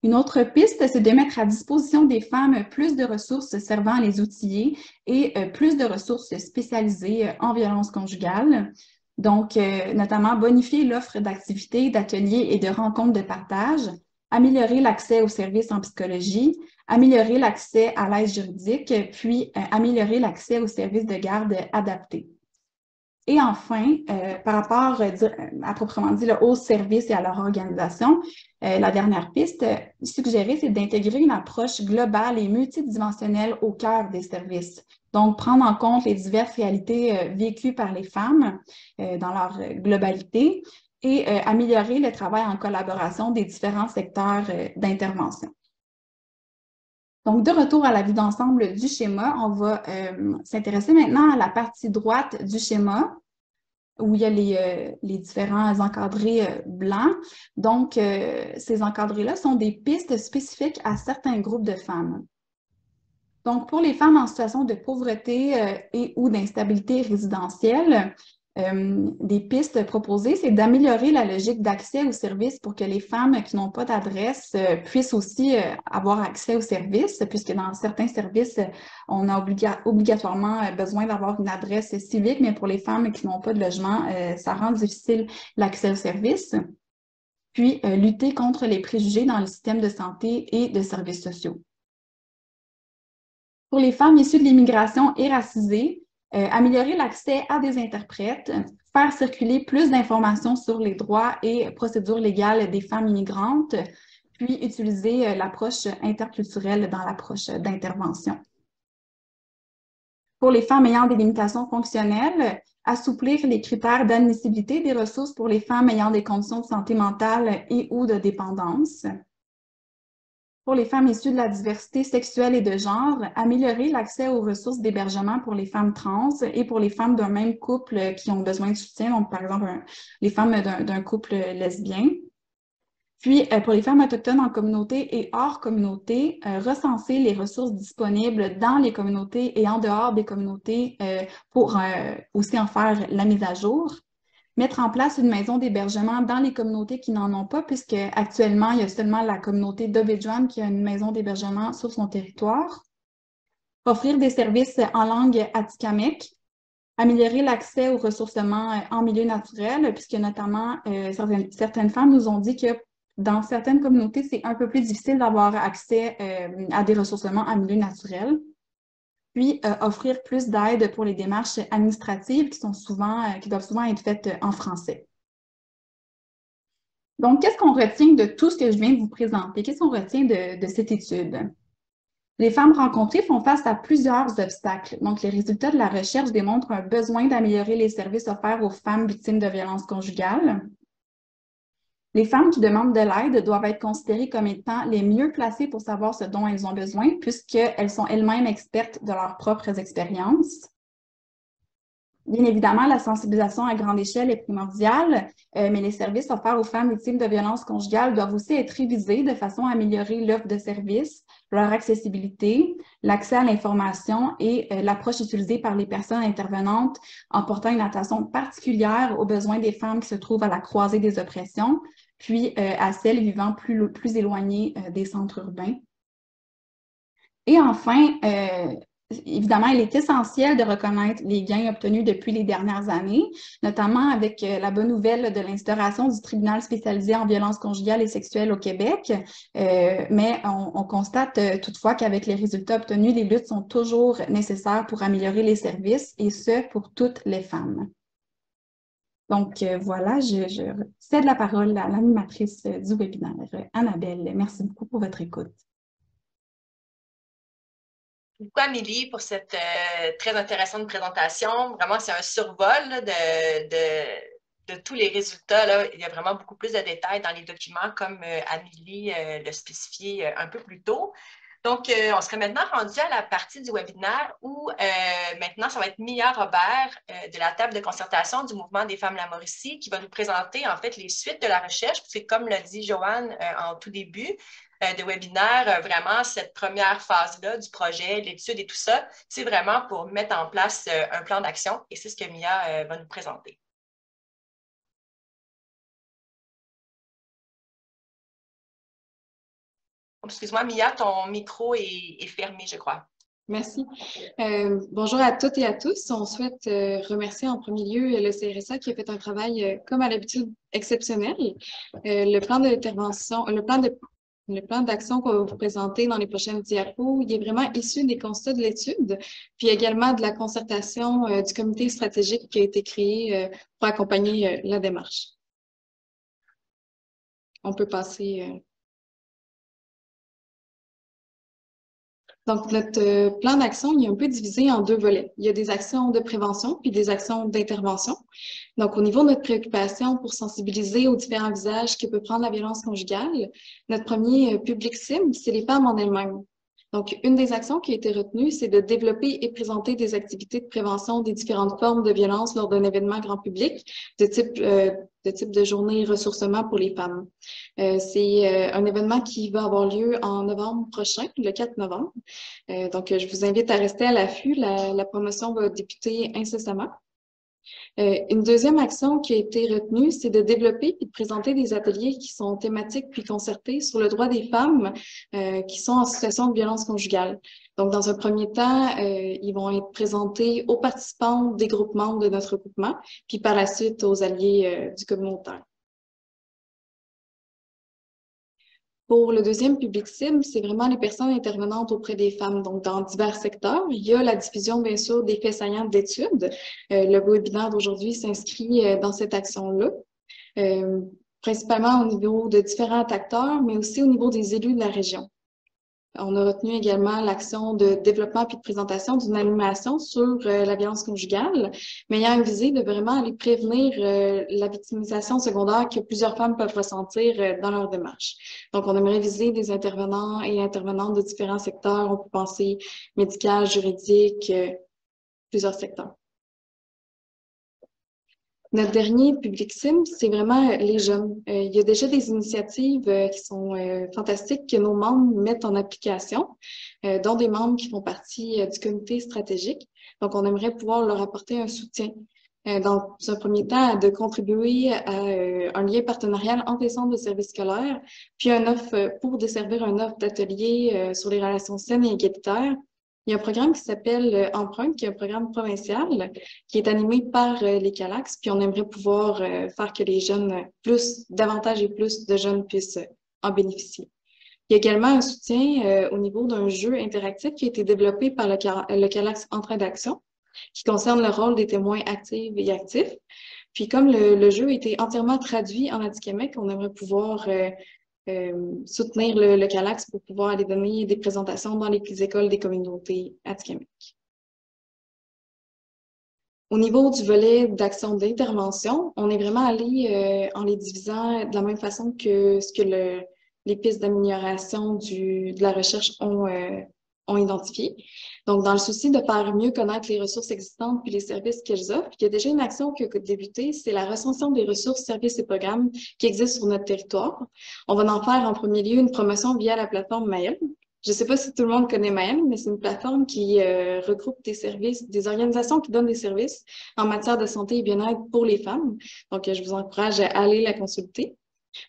Une autre piste, c'est de mettre à disposition des femmes plus de ressources servant à les outiller et plus de ressources spécialisées en violence conjugale. Donc, notamment bonifier l'offre d'activités, d'ateliers et de rencontres de partage, améliorer l'accès aux services en psychologie, améliorer l'accès à l'aide juridique, puis améliorer l'accès aux services de garde adaptés. Et enfin, par rapport à proprement dit aux services et à leur organisation, la dernière piste suggérée, c'est d'intégrer une approche globale et multidimensionnelle au cœur des services. Donc, prendre en compte les diverses réalités vécues par les femmes dans leur globalité, et améliorer le travail en collaboration des différents secteurs d'intervention. Donc, de retour à la vue d'ensemble du schéma, on va s'intéresser maintenant à la partie droite du schéma, où il y a les différents encadrés blancs. Donc, ces encadrés-là sont des pistes spécifiques à certains groupes de femmes. Donc, pour les femmes en situation de pauvreté et ou d'instabilité résidentielle, des pistes proposées, c'est d'améliorer la logique d'accès aux services pour que les femmes qui n'ont pas d'adresse puissent aussi avoir accès aux services, puisque dans certains services, on a obligatoirement besoin d'avoir une adresse civique, mais pour les femmes qui n'ont pas de logement, ça rend difficile l'accès aux services. Puis, lutter contre les préjugés dans le système de santé et de services sociaux. Pour les femmes issues de l'immigration et racisées, améliorer l'accès à des interprètes, faire circuler plus d'informations sur les droits et procédures légales des femmes immigrantes, puis utiliser l'approche interculturelle dans l'approche d'intervention. Pour les femmes ayant des limitations fonctionnelles, assouplir les critères d'admissibilité des ressources pour les femmes ayant des conditions de santé mentale et ou de dépendance. Pour les femmes issues de la diversité sexuelle et de genre, améliorer l'accès aux ressources d'hébergement pour les femmes trans et pour les femmes d'un même couple qui ont besoin de soutien, donc par exemple les femmes d'un couple lesbien. Puis, pour les femmes autochtones en communauté et hors communauté, recenser les ressources disponibles dans les communautés et en dehors des communautés pour aussi en faire la mise à jour. Mettre en place une maison d'hébergement dans les communautés qui n'en ont pas, puisque actuellement, il y a seulement la communauté d'Obidjwan qui a une maison d'hébergement sur son territoire. Offrir des services en langue atikamekw. Améliorer l'accès au ressourcement en milieu naturel, puisque notamment certaines femmes nous ont dit que dans certaines communautés, c'est un peu plus difficile d'avoir accès à des ressourcements en milieu naturel. Puis, offrir plus d'aide pour les démarches administratives qui doivent souvent être faites en français. Donc, qu'est-ce qu'on retient de tout ce que je viens de vous présenter? Qu'est-ce qu'on retient de cette étude? Les femmes rencontrées font face à plusieurs obstacles. Donc, les résultats de la recherche démontrent un besoin d'améliorer les services offerts aux femmes victimes de violences conjugales. Les femmes qui demandent de l'aide doivent être considérées comme étant les mieux placées pour savoir ce dont elles ont besoin, puisqu'elles sont elles-mêmes expertes de leurs propres expériences. Bien évidemment, la sensibilisation à grande échelle est primordiale, mais les services offerts aux femmes victimes de violences conjugales doivent aussi être révisés de façon à améliorer l'offre de services, leur accessibilité, l'accès à l'information et l'approche utilisée par les personnes intervenantes en portant une attention particulière aux besoins des femmes qui se trouvent à la croisée des oppressions, puis à celles vivant plus éloignées des centres urbains. Et enfin, évidemment, il est essentiel de reconnaître les gains obtenus depuis les dernières années, notamment avec la bonne nouvelle de l'instauration du tribunal spécialisé en violences conjugales et sexuelles au Québec. Mais on constate toutefois qu'avec les résultats obtenus, les luttes sont toujours nécessaires pour améliorer les services, et ce, pour toutes les femmes. Donc voilà, je cède la parole à l'animatrice du webinaire, Annabelle. Merci beaucoup pour votre écoute. Merci beaucoup, Amélie, pour cette très intéressante présentation. Vraiment, c'est un survol là, de tous les résultats. Là. Il y a vraiment beaucoup plus de détails dans les documents, comme Amélie l'a spécifié un peu plus tôt. Donc, on serait maintenant rendu à la partie du webinaire où maintenant, ça va être Mia Robert de la table de concertation du Mouvement des femmes de la Mauricie qui va nous présenter en fait les suites de la recherche. C'est comme l'a dit Joanne en tout début de webinaire, vraiment cette première phase-là du projet, l'étude et tout ça, c'est vraiment pour mettre en place un plan d'action et c'est ce que Mia va nous présenter. Excuse-moi, Mia, ton micro est fermé, je crois. Merci. Bonjour à toutes et à tous. On souhaite remercier en premier lieu le CRSA qui a fait un travail, comme à l'habitude, exceptionnel. Le plan d'intervention, le plan d'action qu'on va vous présenter dans les prochaines diapos, il est vraiment issu des constats de l'étude, puis également de la concertation du comité stratégique qui a été créé pour accompagner la démarche. On peut passer... Donc, notre plan d'action, il est un peu divisé en deux volets. Il y a des actions de prévention puis des actions d'intervention. Donc, au niveau de notre préoccupation pour sensibiliser aux différents visages que peut prendre la violence conjugale, notre premier public cible, c'est les femmes en elles-mêmes. Donc, une des actions qui a été retenue, c'est de développer et présenter des activités de prévention des différentes formes de violence lors d'un événement grand public de type de journée ressourcement pour les femmes. C'est un événement qui va avoir lieu en novembre prochain, le 4 novembre. Donc, je vous invite à rester à l'affût. La promotion va débuter incessamment. Une deuxième action qui a été retenue, c'est de développer et de présenter des ateliers qui sont thématiques puis concertés sur le droit des femmes qui sont en situation de violence conjugale. Donc, dans un premier temps, ils vont être présentés aux participants des groupes membres de notre groupement, puis par la suite aux alliés du communautaire. Pour le deuxième public cible, c'est vraiment les personnes intervenantes auprès des femmes, donc dans divers secteurs. Il y a la diffusion, bien sûr, des faits saillants d'études. Le webinaire d'aujourd'hui s'inscrit dans cette action-là, principalement au niveau de différents acteurs, mais aussi au niveau des élus de la région. On a retenu également l'action de développement puis de présentation d'une animation sur la violence conjugale, mais ayant une visée de vraiment aller prévenir la victimisation secondaire que plusieurs femmes peuvent ressentir dans leur démarche. Donc, on aimerait viser des intervenants et intervenantes de différents secteurs. On peut penser médical, juridique, plusieurs secteurs. Notre dernier public cible, c'est vraiment les jeunes. Il y a déjà des initiatives qui sont fantastiques que nos membres mettent en application, dont des membres qui font partie du comité stratégique. Donc, on aimerait pouvoir leur apporter un soutien. Dans un premier temps, de contribuer à un lien partenarial entre les centres de services scolaires, puis un offre pour desservir un offre d'atelier sur les relations saines et égalitaires. Il y a un programme qui s'appelle Empreinte, qui est un programme provincial, qui est animé par les CALAX, puis on aimerait pouvoir faire que les jeunes, davantage et plus de jeunes puissent en bénéficier. Il y a également un soutien au niveau d'un jeu interactif qui a été développé par le CALAX Entraide d'action, qui concerne le rôle des témoins actifs et actifs. Puis comme le jeu a été entièrement traduit en Atikamekw, on aimerait pouvoir soutenir le CALAX pour pouvoir aller donner des présentations dans les écoles des communautés Atikamekw. Au niveau du volet d'action d'intervention, on est vraiment allé en les divisant de la même façon que ce que les pistes d'amélioration de la recherche ont identifié. Donc, dans le souci de faire mieux connaître les ressources existantes puis les services qu'elles offrent, il y a déjà une action qui a débuté, c'est la recension des ressources, services et programmes qui existent sur notre territoire. On va en faire en premier lieu une promotion via la plateforme Maël. Je ne sais pas si tout le monde connaît Maël, mais c'est une plateforme qui regroupe des services, des organisations qui donnent des services en matière de santé et bien-être pour les femmes. Donc, je vous encourage à aller la consulter.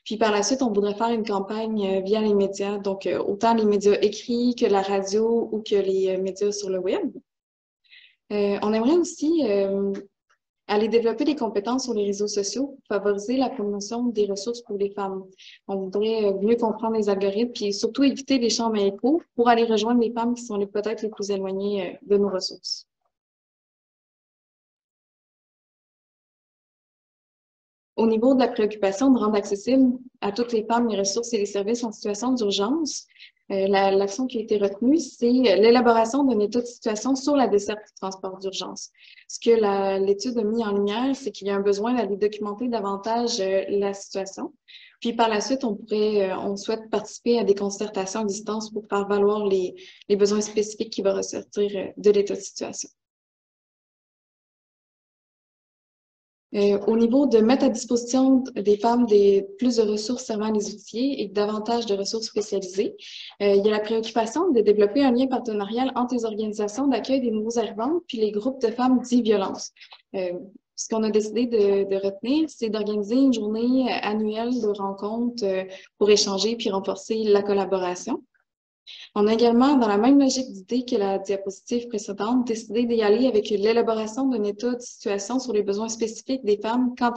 Puis par la suite, on voudrait faire une campagne via les médias, donc autant les médias écrits que la radio ou que les médias sur le web. On aimerait aussi aller développer des compétences sur les réseaux sociaux pour favoriser la promotion des ressources pour les femmes. On voudrait mieux comprendre les algorithmes puis surtout éviter les champs à écho pour aller rejoindre les femmes qui sont peut-être les plus éloignées de nos ressources. Au niveau de la préoccupation de rendre accessible à toutes les femmes les ressources et les services en situation d'urgence, l'action qui a été retenue, c'est l'élaboration d'un état de situation sur la desserte du transport d'urgence. Ce que l'étude a mis en lumière, c'est qu'il y a un besoin d'aller documenter davantage la situation. Puis par la suite, on souhaite participer à des concertations à distance pour faire valoir les besoins spécifiques qui vont ressortir de l'état de situation. Au niveau de mettre à disposition des femmes plus de ressources servant les outils et davantage de ressources spécialisées, il y a la préoccupation de développer un lien partenarial entre les organisations d'accueil des nouveaux arrivants puis les groupes de femmes dits violences. Ce qu'on a décidé de retenir, c'est d'organiser une journée annuelle de rencontres pour échanger puis renforcer la collaboration. On a également, dans la même logique d'idée que la diapositive précédente, décidé d'y aller avec l'élaboration d'un état de situation sur les besoins spécifiques des femmes quant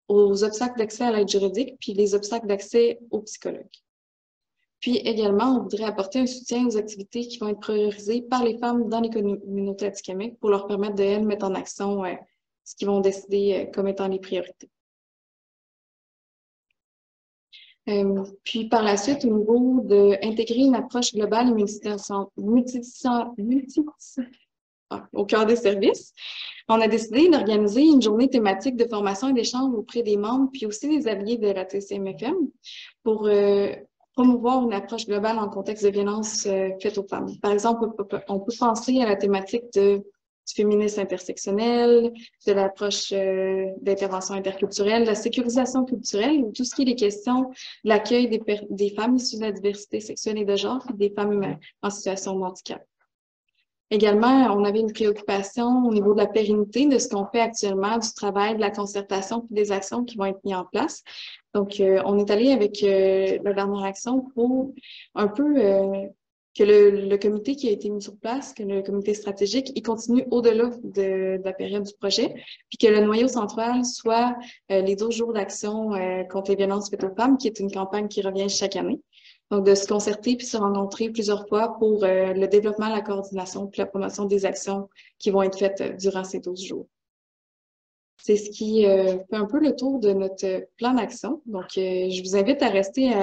aux obstacles d'accès à l'aide juridique puis les obstacles d'accès aux psychologues. Puis également, on voudrait apporter un soutien aux activités qui vont être priorisées par les femmes dans les communautés atikamekw pour leur permettre de mettre en action ce qu'ils vont décider comme étant les priorités. Puis par la suite, au niveau d'intégrer une approche globale au cœur des services, on a décidé d'organiser une journée thématique de formation et d'échange auprès des membres, puis aussi des alliés de la TCMFM pour promouvoir une approche globale en contexte de violence faite aux femmes. Par exemple, on peut penser à la thématique du féminisme intersectionnel, de l'approche d'intervention interculturelle, de la sécurisation culturelle, ou tout ce qui est les questions de l'accueil des femmes issues de la diversité sexuelle et de genre, et des femmes en situation de handicap. Également, on avait une préoccupation au niveau de la pérennité de ce qu'on fait actuellement, du travail, de la concertation, puis des actions qui vont être mises en place. Donc, on est allé avec la dernière action pour un peu que le comité qui a été mis sur place, que le comité stratégique, il continue au-delà de la période du projet, puis que le noyau central soit les 12 jours d'action contre les violences faites aux femmes, qui est une campagne qui revient chaque année. Donc, de se concerter puis se rencontrer plusieurs fois pour le développement, la coordination puis la promotion des actions qui vont être faites durant ces 12 jours. C'est ce qui fait un peu le tour de notre plan d'action. Donc, je vous invite à rester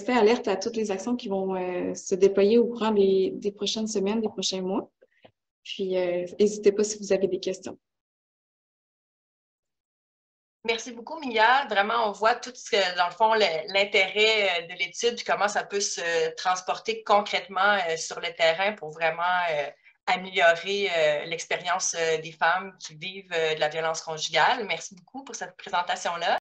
alerte à toutes les actions qui vont se déployer au courant des prochaines semaines, des prochains mois. Puis, n'hésitez pas si vous avez des questions. Merci beaucoup, Mia. Vraiment, on voit tout, dans le fond, l'intérêt de l'étude et comment ça peut se transporter concrètement sur le terrain pour vraiment améliorer l'expérience des femmes qui vivent de la violence conjugale. Merci beaucoup pour cette présentation-là.